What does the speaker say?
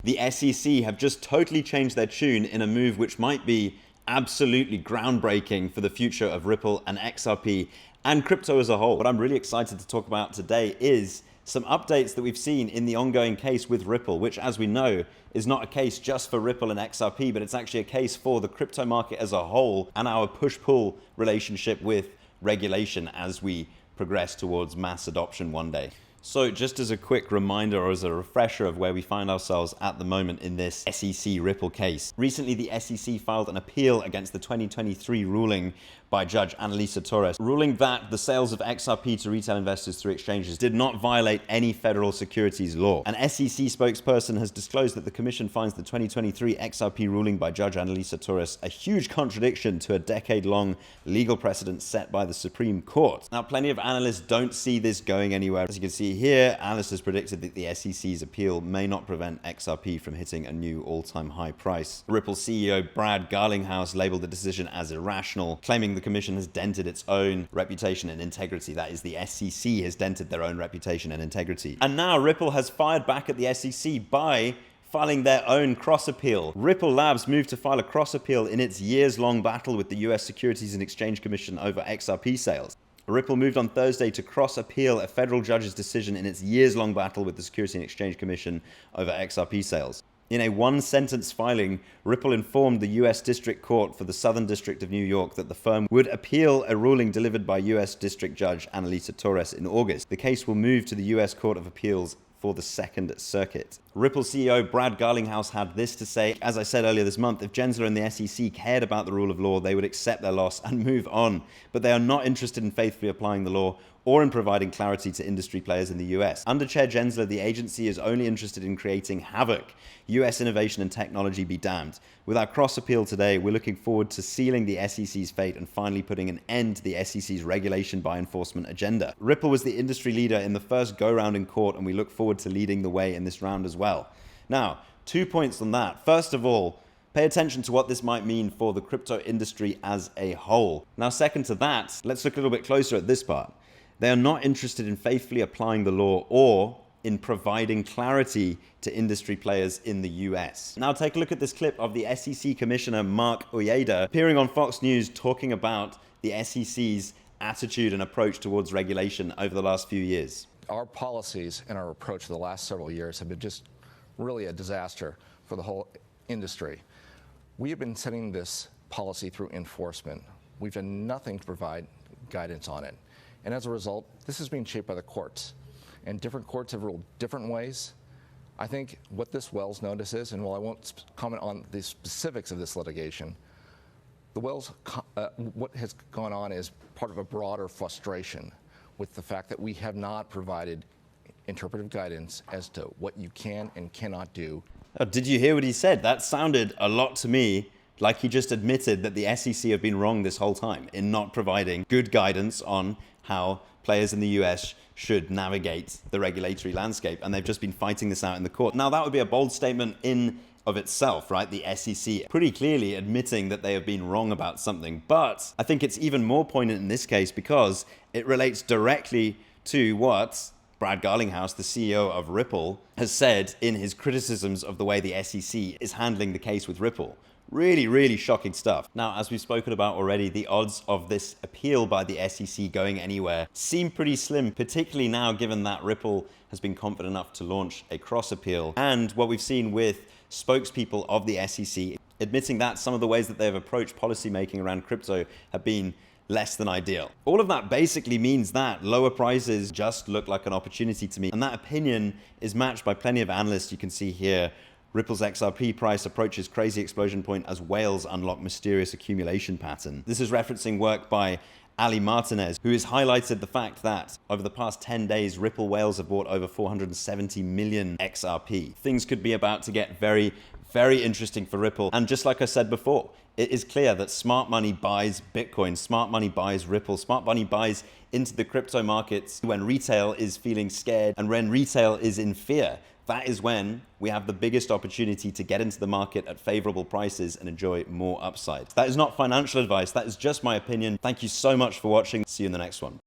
The SEC have just totally changed their tune in a move which might be absolutely groundbreaking for the future of Ripple and XRP and crypto as a whole. What I'm really excited to talk about today is some updates that we've seen in the ongoing case with Ripple, which, as we know, is not a case just for Ripple and XRP, but it's actually a case for the crypto market as a whole and our push-pull relationship with regulation as we progress towards mass adoption one day. So just as a quick reminder or as a refresher of where we find ourselves at the moment in this SEC Ripple case. Recently, the SEC filed an appeal against the 2023 ruling by Judge Annalisa Torres, ruling that the sales of XRP to retail investors through exchanges did not violate any federal securities law. An SEC spokesperson has disclosed that the commission finds the 2023 XRP ruling by Judge Annalisa Torres a huge contradiction to a decade-long legal precedent set by the Supreme Court. Now, plenty of analysts don't see this going anywhere. As you can see here, analysts has predicted that the SEC's appeal may not prevent XRP from hitting a new all-time high price. Ripple CEO Brad Garlinghouse labeled the decision as irrational, claiming the commission has dented its own reputation and integrity. That is, the SEC has dented their own reputation and integrity. And now Ripple has fired back at the SEC by filing their own cross-appeal. Ripple Labs moved to file a cross-appeal in its years-long battle with the US Securities and Exchange Commission over XRP sales. Ripple moved on Thursday to cross-appeal a federal judge's decision in its years-long battle with the Securities and Exchange Commission over XRP sales. In a one-sentence filing, Ripple informed the U.S. District Court for the Southern District of New York that the firm would appeal a ruling delivered by U.S. District Judge Annalisa Torres in August. The case will move to the U.S. Court of Appeals for the Second Circuit. Ripple CEO Brad Garlinghouse had this to say: as I said earlier this month, if Gensler and the SEC cared about the rule of law, they would accept their loss and move on. But they are not interested in faithfully applying the law or in providing clarity to industry players in the US. Under Chair Gensler, the agency is only interested in creating havoc. US innovation and technology be damned. With our cross-appeal today, we're looking forward to sealing the SEC's fate and finally putting an end to the SEC's regulation by enforcement agenda. Ripple was the industry leader in the first go-round in court, and we look forward to leading the way in this round as well. Now, 2 points on that. First of all, pay attention to what this might mean for the crypto industry as a whole. Now, second to that, let's look a little bit closer at this part. They are not interested in faithfully applying the law or in providing clarity to industry players in the US. Now take a look at this clip of the SEC Commissioner Mark Oyeda appearing on Fox News talking about the SEC's attitude and approach towards regulation over the last few years. Our policies and our approach for the last several years have been just really a disaster for the whole industry. We have been setting this policy through enforcement. We've done nothing to provide guidance on it. And as a result, this is being shaped by the courts. And different courts have ruled different ways. I think what this Wells notice is, and while I won't comment on the specifics of this litigation, the Wells, what has gone on is part of a broader frustration with the fact that we have not provided interpretive guidance as to what you can and cannot do. Oh, did you hear what he said? That sounded a lot to me like he just admitted that the SEC have been wrong this whole time in not providing good guidance on how players in the US should navigate the regulatory landscape, and they've just been fighting this out in the court. Now, that would be a bold statement in of itself, right? The SEC pretty clearly admitting that they have been wrong about something, but I think it's even more poignant in this case because it relates directly to what Brad Garlinghouse, the CEO of Ripple, has said in his criticisms of the way the SEC is handling the case with Ripple. Really, really shocking stuff. Now, as we've spoken about already, the odds of this appeal by the SEC going anywhere seem pretty slim, particularly now given that Ripple has been confident enough to launch a cross appeal. And what we've seen with spokespeople of the SEC admitting that some of the ways that they've approached policymaking around crypto have been less than ideal. All of that basically means that lower prices just look like an opportunity to me. And that opinion is matched by plenty of analysts. You can see here, Ripple's XRP price approaches crazy explosion point as whales unlock mysterious accumulation pattern. This is referencing work by Ali Martinez, who has highlighted the fact that over the past 10 days, Ripple whales have bought over 470 million XRP. Things could be about to get very, very interesting for Ripple. And just like I said before, it is clear that smart money buys Bitcoin, smart money buys Ripple, smart money buys into the crypto markets when retail is feeling scared and when retail is in fear. That is when we have the biggest opportunity to get into the market at favorable prices and enjoy more upside. That is not financial advice. That is just my opinion. Thank you so much for watching. See you in the next one.